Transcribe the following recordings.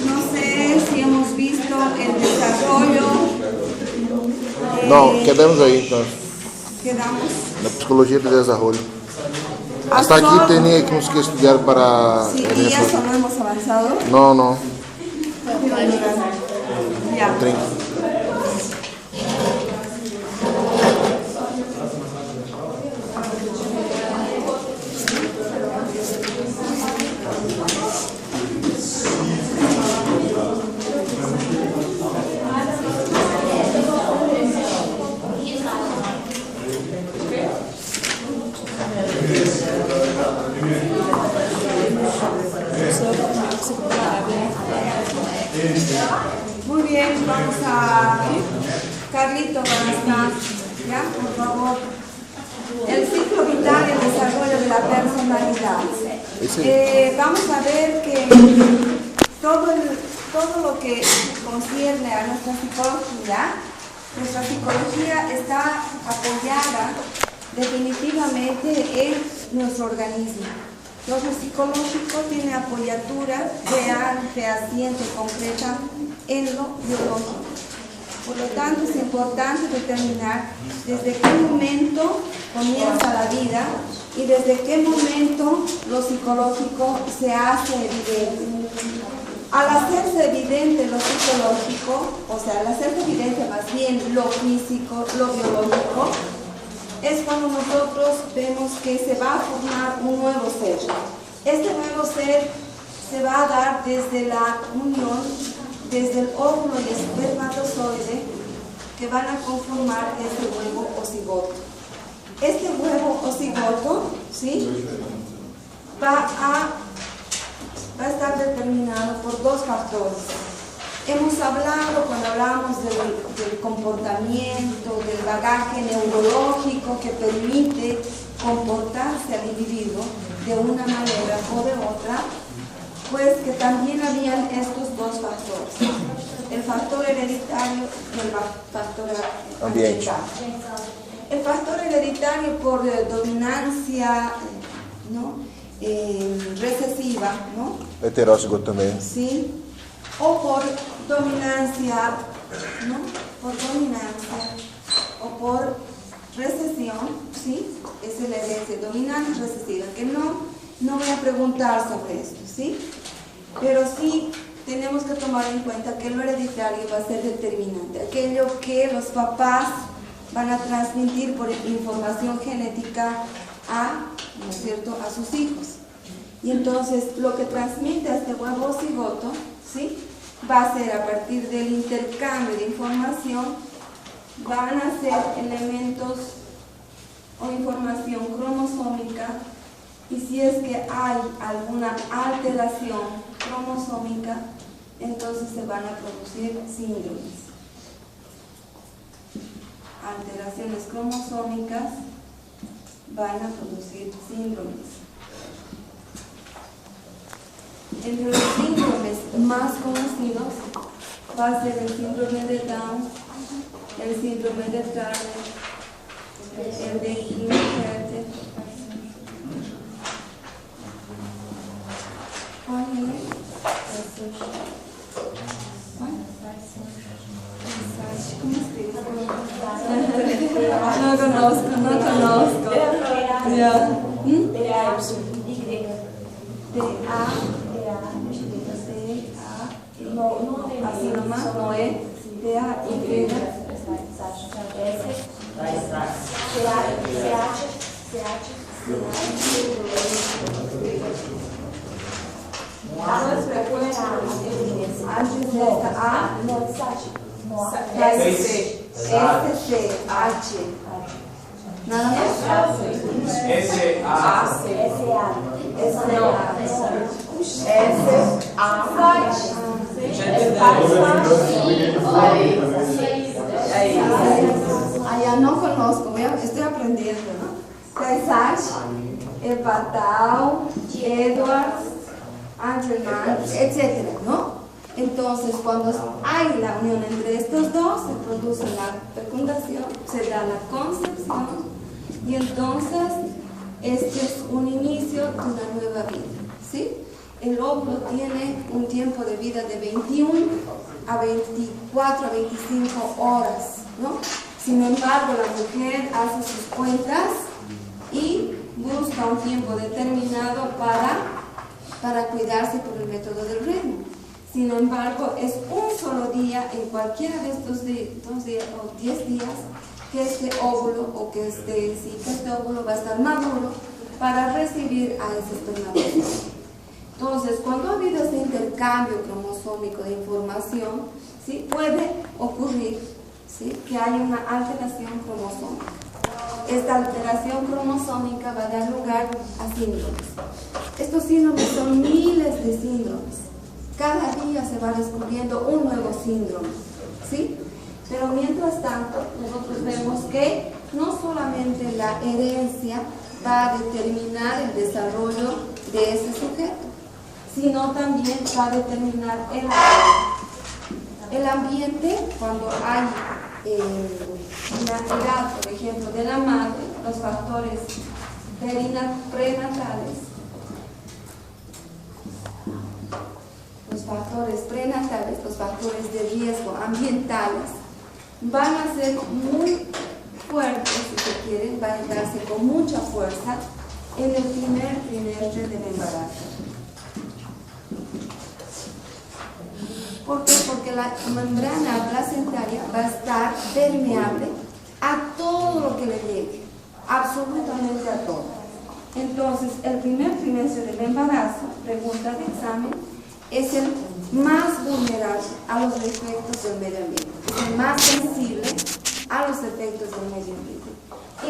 No sé si hemos visto el desarrollo. No, quedamos ahí, entonces. Quedamos. La psicología de desarrollo. Hasta aquí teníamos que estudiar para... Sí, y eso no hemos avanzado. No, no. Ya. 30. Muy bien, vamos a... Carlito, ¿ya? Por favor. El ciclo vital y el desarrollo de la personalidad. Vamos a ver que todo lo que concierne a nuestra psicología está apoyada definitivamente en nuestro organismo. Lo psicológico tiene apoyatura real, fehaciente, concreta en lo biológico. Por lo tanto, es importante determinar desde qué momento comienza la vida y desde qué momento lo psicológico se hace evidente. Al hacerse evidente lo psicológico, o sea, al hacerse evidente más bien lo físico, lo biológico, es cuando nosotros vemos que se va a formar un nuevo ser. Este nuevo ser se va a dar desde la unión, desde el óvulo y espermatozoide, que van a conformar este huevo o cigoto. Este huevo o cigoto, ¿sí?, va a estar determinado por dos factores. Hemos hablado, cuando hablamos del comportamiento, del bagaje neurológico que permite comportarse al individuo de una manera o de otra, pues que también habían estos dos factores, el factor hereditario y el factor ambiental. El factor hereditario por dominancia, ¿no?, recesiva, ¿no? Heterózigo también. Sí. O por dominancia, ¿no?, por dominancia o por recesión, ¿sí? Es la herencia dominante recesiva, que no voy a preguntar sobre esto, ¿sí? Pero sí tenemos que tomar en cuenta que lo hereditario va a ser determinante, aquello que los papás van a transmitir por información genética ¿no es cierto?, a sus hijos. Y entonces lo que transmite a este huevo cigoto, ¿sí?, va a ser a partir del intercambio de información, van a ser elementos o información cromosómica, y si es que hay alguna alteración cromosómica, entonces se van a producir síndromes. Alteraciones cromosómicas van a producir síndromes. Entre los síndromes más conocidos va a ser el síndrome de Down, el síndrome de Turner, el de Klinefelter. ¿Cómo escribes? No conozco. Ya. Así nomás, no es D-A-Y. Antes de esta A, S-C-H. Nada más. Ya no conozco, estoy aprendiendo, ¿no? Sage, Epatal, Edwards, Angelman, etcétera, ¿no? Entonces, cuando hay la unión entre estos dos, se produce la fecundación, se da la concepción, y entonces este es un inicio de una nueva vida, ¿sí? el óvulo tiene un tiempo de vida de 21 a 24 a 25 horas, ¿no? Sin embargo, la mujer hace sus cuentas y busca un tiempo determinado para cuidarse por el método del ritmo. Sin embargo, es un solo día en cualquiera de estos 2 días o 10 días que este óvulo o que este óvulo va a estar maduro para recibir a ese espermatozoide. Entonces, cuando ha habido este intercambio cromosómico de información, ¿sí?, puede ocurrir, ¿sí?, que haya una alteración cromosómica. Esta alteración cromosómica va a dar lugar a síndromes. Estos síndromes son miles de síndromes. Cada día se va descubriendo un nuevo síndrome, ¿sí? Pero mientras tanto, nosotros vemos que no solamente la herencia va a determinar el desarrollo de ese sujeto, sino también va a determinar el ambiente. El ambiente, cuando hay una edad, por ejemplo, de la madre, los factores prenatales, los factores de riesgo ambientales, van a ser muy fuertes, si se quiere, van a darse con mucha fuerza en el primer trimestre del embarazo. ¿Por qué? Porque la membrana placentaria va a estar permeable a todo lo que le llegue, absolutamente a todo. Entonces, el primer trimestre del embarazo, pregunta de examen, es el más vulnerable a los efectos del medio ambiente, es el más sensible a los efectos del medio ambiente.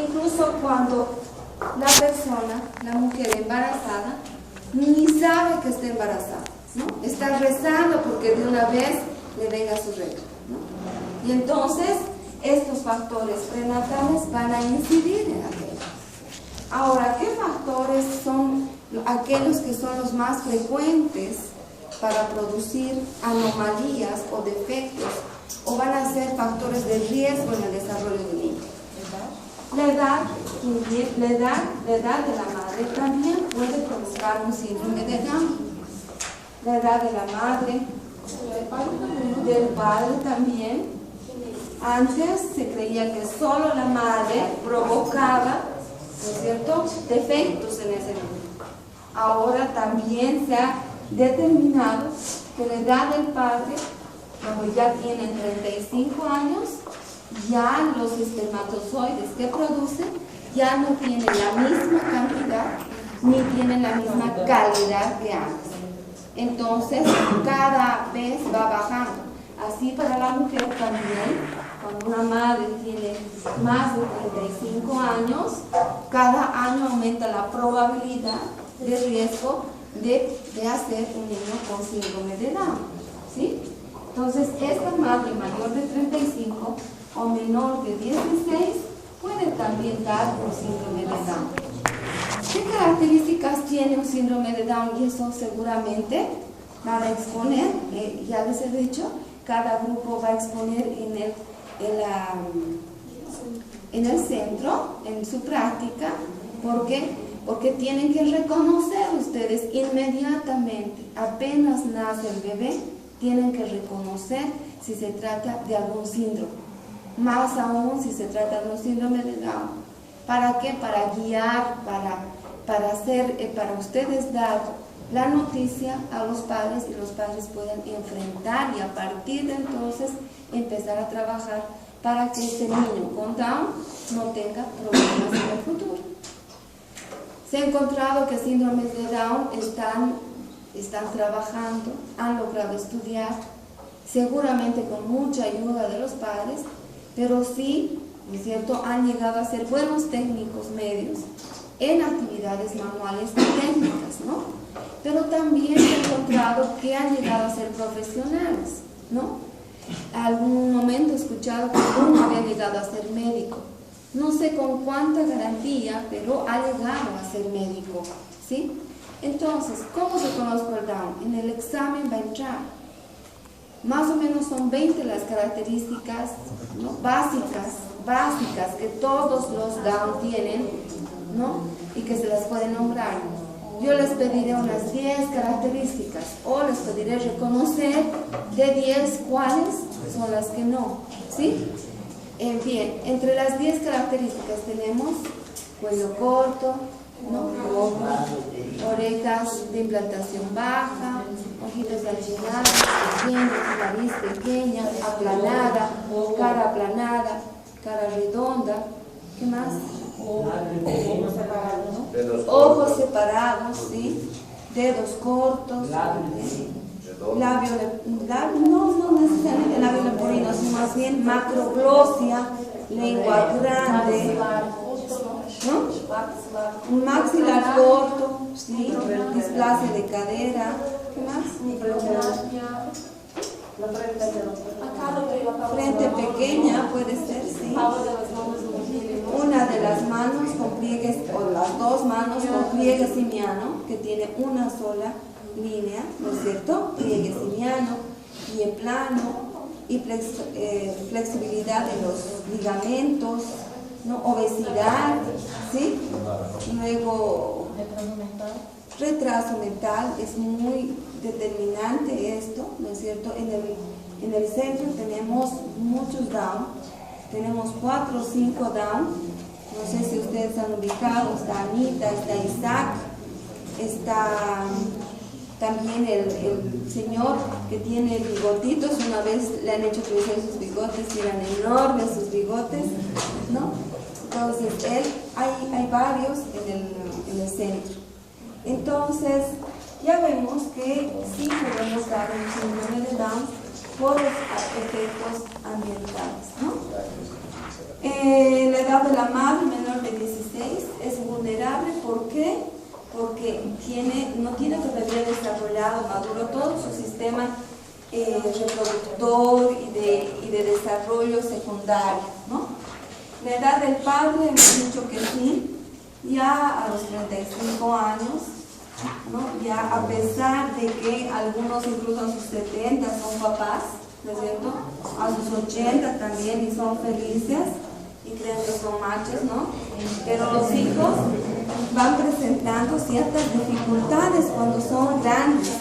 Incluso cuando la persona, la mujer embarazada, ni sabe que está embarazada, ¿no? Está rezando porque de una vez le venga su regla, ¿no? Y entonces estos factores prenatales van a incidir en aquello. Ahora, ¿qué factores son aquellos que son los más frecuentes para producir anomalías o defectos, o van a ser factores de riesgo en el desarrollo del niño? La edad de la madre también puede provocar un síndrome de Down. La edad de la madre, del padre también. Antes se creía que solo la madre provocaba, ¿no es cierto?, defectos en ese niño. Ahora también se ha determinado que la edad del padre, cuando ya tienen 35 años, ya los espermatozoides que producen ya no tienen la misma cantidad ni tienen la misma calidad que antes. Entonces, cada vez va bajando. Así para la mujer también, cuando una madre tiene más de 35 años, cada año aumenta la probabilidad de riesgo de hacer un niño con síndrome de Down, ¿sí? Entonces, esta madre mayor de 35 o menor de 16 puede también dar un síndrome de Down. ¿Qué características tiene un síndrome de Down? Y eso seguramente van a exponer, ya les he dicho, cada grupo va a exponer en el centro, en su práctica. ¿Por qué? Porque tienen que reconocer ustedes inmediatamente, apenas nace el bebé, tienen que reconocer si se trata de algún síndrome, más aún si se trata de un síndrome de Down. ¿Para qué? Para guiar, para ustedes dar la noticia a los padres y los padres puedan enfrentar y a partir de entonces empezar a trabajar para que este niño con Down no tenga problemas en el futuro. Se ha encontrado que síndromes de Down están trabajando, han logrado estudiar, seguramente con mucha ayuda de los padres, pero sí, ¿no es cierto?, han llegado a ser buenos técnicos medios en actividades manuales y técnicas, ¿no? Pero también se ha encontrado que han llegado a ser profesionales, ¿no? Algún momento he escuchado que uno había llegado a ser médico. No sé con cuánta garantía, pero ha llegado a ser médico, ¿sí? Entonces, ¿cómo se conoce el Down? En el examen va a entrar. Más o menos son 20 las características, ¿no?, básicas que todos los Down tienen, ¿no?, y que se las pueden nombrar. yo les pediré unas 10 características o les pediré reconocer de 10 cuáles son las que no, ¿sí? Bien, entre las 10 características tenemos cuello corto, ¿no? Orejas de implantación baja, ojitos achinados, pequeños, nariz pequeña, aplanada, cara redonda, ¿qué más? Ojos separados, ¿sí? Dedos cortos, no necesariamente labio leporino, sino más bien macroglosia, lengua grande, ¿no? Un maxilar corto, ¿sí? Displasia de cadera, ¿qué más? Frente pequeña puede ser, sí. Una de las manos con pliegues, o las dos manos con pliegue simiano, que tiene una sola línea, ¿no es cierto? Pliegue simiano, pie plano y flexibilidad de los ligamentos, ¿no? Obesidad, ¿sí? Luego, retraso mental, es muy determinante esto, ¿no es cierto? En el centro tenemos muchos Down, tenemos 4 o 5 Down, no sé si ustedes han ubicado, está Anita, está Isaac, está también el señor que tiene bigotitos, una vez le han hecho crecer sus bigotes y eran enormes sus bigotes, ¿no? Entonces, hay varios en el centro. Entonces, ya vemos que sí podemos dar un síndrome de Down por los efectos ambientales, ¿no? La edad de la madre menor de 16 es vulnerable. ¿Por qué? Porque no tiene todavía desarrollado, maduro todo su sistema reproductor y de desarrollo secundario, ¿no? La edad del padre, hemos dicho que sí, ya a los 35 años, ¿no? Ya a pesar de que algunos incluso a sus 70 son papás, ¿no es cierto? A sus 80 también y son felices y creen que son machos, ¿no? Pero los hijos van presentando ciertas dificultades cuando son grandes.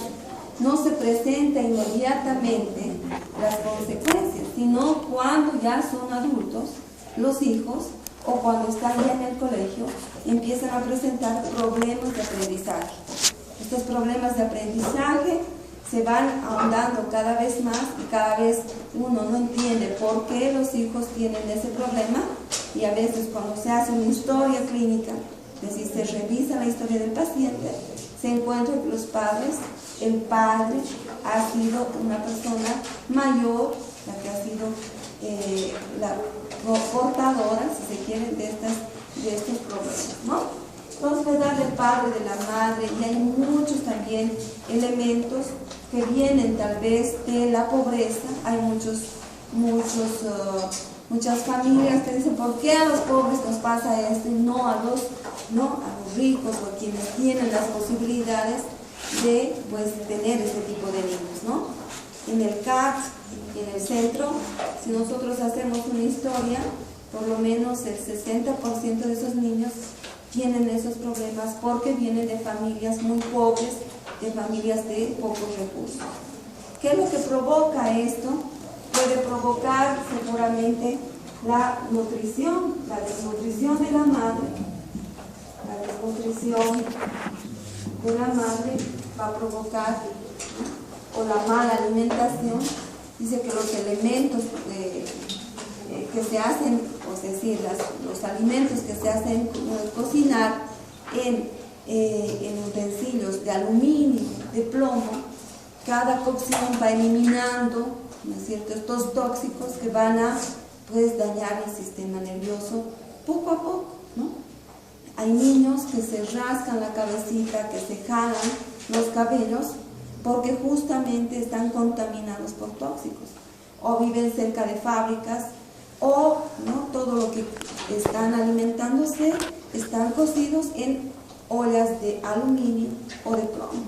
No se presenta inmediatamente las consecuencias, sino cuando ya son adultos, los hijos, o cuando están ya en el colegio, empiezan a presentar problemas de aprendizaje. Estos problemas de aprendizaje se van ahondando cada vez más y cada vez uno no entiende por qué los hijos tienen ese problema, y a veces cuando se hace una historia clínica, es decir, se revisa la historia del paciente, se encuentra que el padre ha sido una persona mayor, la que ha sido la portadora, si se quiere, de estos problemas, ¿no? Entonces, la edad del padre, de la madre, y hay muchos también elementos que vienen tal vez de la pobreza. Hay muchas familias que dicen, ¿por qué a los pobres nos pasa esto y no a los ricos o a quienes tienen las posibilidades de tener este tipo de niños, ¿no? En el CAT, en el centro, si nosotros hacemos una historia, por lo menos el 60% de esos niños tienen esos problemas porque vienen de familias muy pobres, de familias de pocos recursos. ¿Qué es lo que provoca esto? Puede provocar seguramente la desnutrición de la madre. La desnutrición de la madre va a provocar, o la mala alimentación. Dice que los elementos que se hacen, es decir, los alimentos que se hacen cocinar en utensilios de aluminio, de plomo, cada cocción va eliminando, ¿no es cierto?, estos tóxicos que van a dañar el sistema nervioso poco a poco, ¿no? Hay niños que se rascan la cabecita, que se jalan los cabellos porque justamente están contaminados por tóxicos, o viven cerca de fábricas, o no todo lo que están alimentándose están cocidos en ollas de aluminio o de plomo,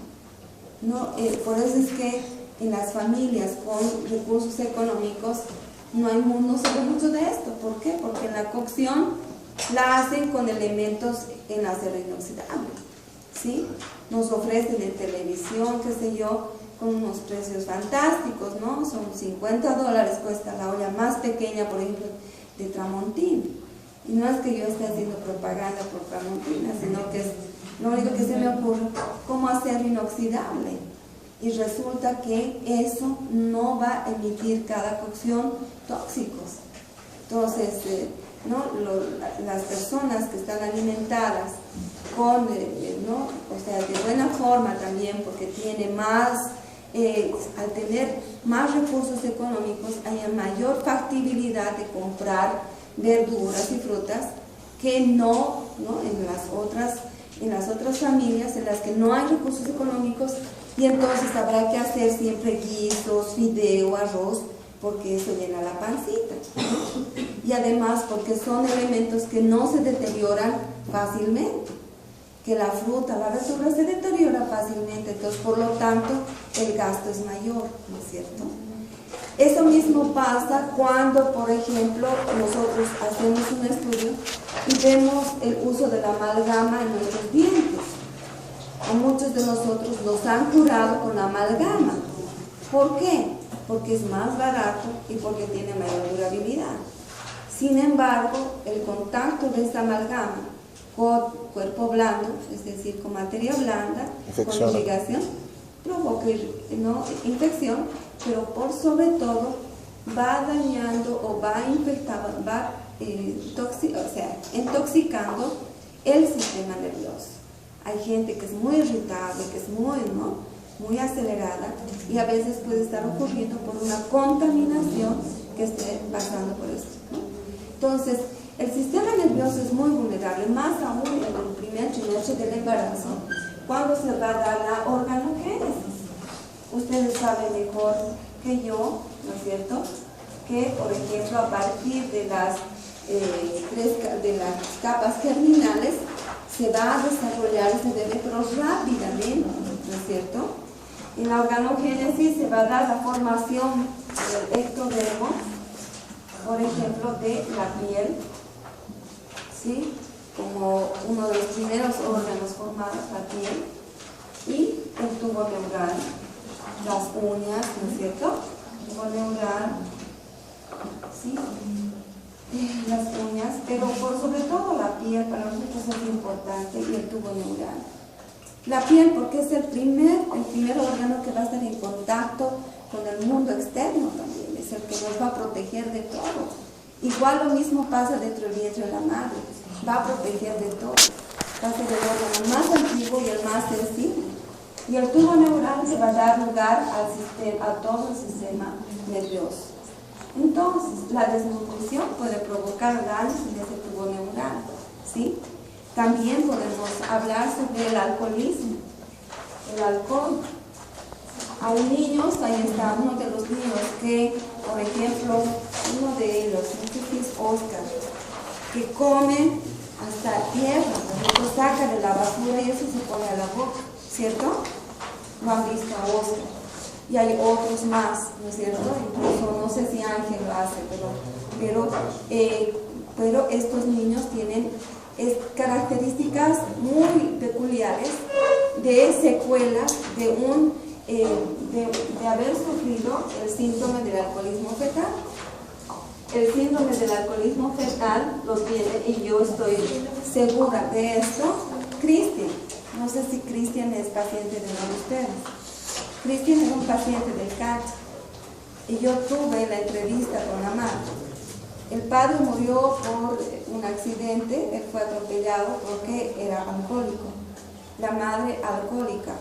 ¿no? Por eso es que en las familias con recursos económicos no se ve mucho de esto. ¿Por qué? Porque en la cocción la hacen con elementos en acero inoxidable, ¿sí? nos ofrecen en televisión, qué sé yo, con unos precios fantásticos, ¿no? Son $50 cuesta la olla más pequeña, por ejemplo, de Tramontina. Y no es que yo esté haciendo propaganda por Tramontina, sino que es lo único que se me ocurre, cómo hacerlo inoxidable. Y resulta que eso no va a emitir cada cocción tóxicos. Entonces, las personas que están alimentadas con, o sea, de buena forma también, porque tiene más, al tener más recursos económicos, hay mayor factibilidad de comprar verduras y frutas que no en las otras familias en las que no hay recursos económicos, y entonces habrá que hacer siempre guisos, fideo, arroz, porque eso llena la pancita. Y además porque son elementos que no se deterioran fácilmente, que la fruta, la verdura se deteriora fácilmente, entonces por lo tanto el gasto es mayor, ¿no es cierto? Eso mismo pasa cuando, por ejemplo, nosotros hacemos un estudio y vemos el uso de la amalgama en nuestros dientes. A muchos de nosotros nos han curado con la amalgama. ¿Por qué? Porque es más barato y porque tiene mayor durabilidad. Sin embargo, el contacto de esta amalgama con cuerpo blando, es decir, con materia blanda, con irrigación, provoca infección, pero por sobre todo va dañando o va infectando, va intoxicando el sistema nervioso. Hay gente que es muy irritable, que es muy acelerada, y a veces puede estar ocurriendo por una contaminación que esté pasando por esto, ¿no? Entonces, el sistema nervioso es muy vulnerable, más aún en el primer trimestre del embarazo, cuando se va a dar la organogénesis. Ustedes saben mejor que yo, ¿no es cierto?, que, por ejemplo, a partir de las capas germinales se va a desarrollar ese bebé, pero rápidamente, ¿no es cierto? En la organogénesis se va a dar la formación del ectodermo, por ejemplo, de la piel, ¿sí?, como uno de los primeros órganos formados, la piel, y el tubo neural, las uñas, ¿no es cierto?, tubo neural, ¿sí?, las uñas, pero por sobre todo la piel para nosotros es importante, y el tubo neural. La piel porque es el primer órgano que va a estar en contacto con el mundo externo también, es el que nos va a proteger de todo. Igual lo mismo pasa dentro del vientre de la madre, va a proteger de todo, va a ser el órgano más antiguo y el más sensible. Y el tubo neural se va a dar lugar a todo el sistema nervioso. Entonces, la desnutrición puede provocar daños en ese tubo neural, ¿sí? También podemos hablar sobre el alcoholismo. El alcohol. Hay niños, ahí está uno de los niños que, por ejemplo, uno de ellos, no sé si es Oscar, que come hasta tierra, lo saca de la basura y eso se pone a la boca, ¿cierto? Lo han visto a Oscar. Y hay otros más, ¿no es cierto? Incluso no sé si Ángel lo hace, pero estos niños tienen características muy peculiares de secuelas de haber sufrido el síndrome del alcoholismo fetal. El síndrome del alcoholismo fetal lo tiene, y yo estoy segura de esto, Cristian. No sé si Cristian es paciente de uno de ustedes. Cristian es un paciente del CACH, y yo tuve la entrevista con la madre. El padre murió por un accidente, él fue atropellado porque era alcohólico. La madre alcohólica.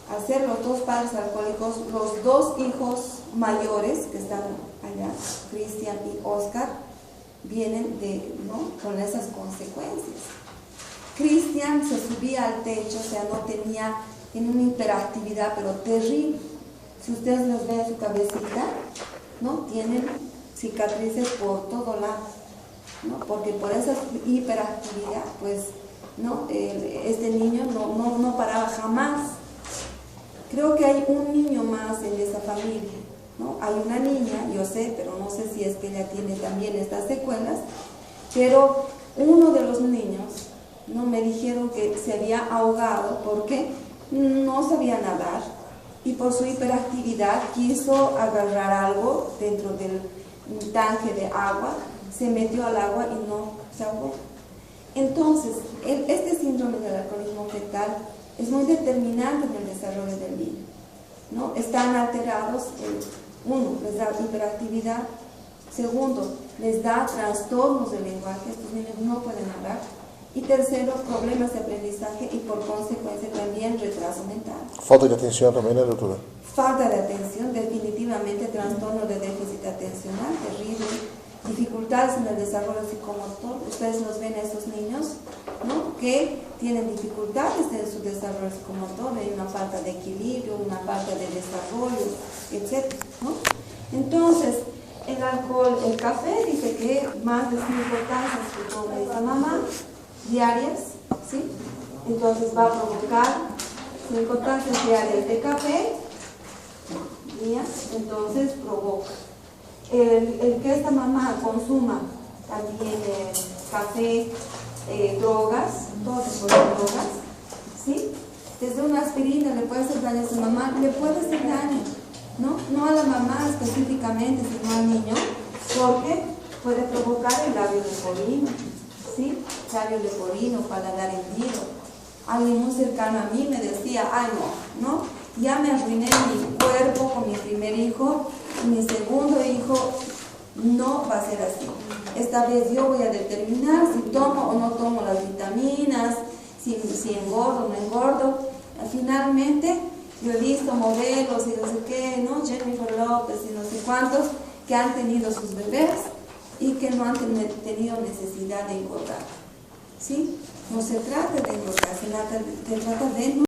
Al ser los dos padres alcohólicos, los dos hijos mayores que están allá, Cristian y Oscar, vienen con esas consecuencias. Cristian se subía al techo, o sea, tiene una hiperactividad, pero terrible. Si ustedes los ven en su cabecita, ¿no?, tienen cicatrices por todo lado, ¿no?, porque por esa hiperactividad, pues, ¿no?, este niño no paraba jamás. Creo que hay un niño más en esa familia, ¿no? Hay una niña, yo sé, pero no sé si es que ella tiene también estas secuelas, pero uno de los niños ¿no? Me dijeron que se había ahogado porque no sabía nadar y por su hiperactividad quiso agarrar algo dentro del tanque de agua, se metió al agua y no se ahogó. Entonces, este síndrome del alcoholismo fetal es muy determinante en el desarrollo del niño, ¿no? Están alterados, uno, les da hiperactividad, segundo, les da trastornos del lenguaje, estos niños no pueden hablar, y tercero, problemas de aprendizaje y por consecuencia también retraso mental. Falta de atención también, ¿eh, doctora? Falta de atención, definitivamente trastorno de déficit atencional, terrible, dificultades en el desarrollo psicomotor. Ustedes los ven a esos niños, ¿no? Que tienen dificultades en su desarrollo psicomotor, hay una falta de equilibrio, una falta de desarrollo, etc., ¿no? Entonces, el alcohol, el café, dice que más de 5 tazas que toma esa mamá diarias, ¿sí? Entonces va a provocar 5 tazas diarias de café, días, entonces provoca. El que esta mamá consuma también café, drogas, todo tipo de drogas, ¿sí? Desde una aspirina le puede hacer daño a su mamá, le puede hacer daño, ¿no? No a la mamá específicamente, sino al niño, porque puede provocar el labio leporino, ¿sí? Labio leporino, paladar hendido. Alguien muy cercano a mí me decía, ay no, ya me arruiné mi cuerpo con mi primer hijo, mi segundo hijo no va a ser así. Esta vez yo voy a determinar si tomo o no tomo las vitaminas, si engordo o no engordo. Finalmente, yo he visto modelos y no sé qué, ¿no? Jennifer López y no sé cuántos que han tenido sus bebés y que no han tenido necesidad de engordar, ¿sí? No se trata de engordar, se trata de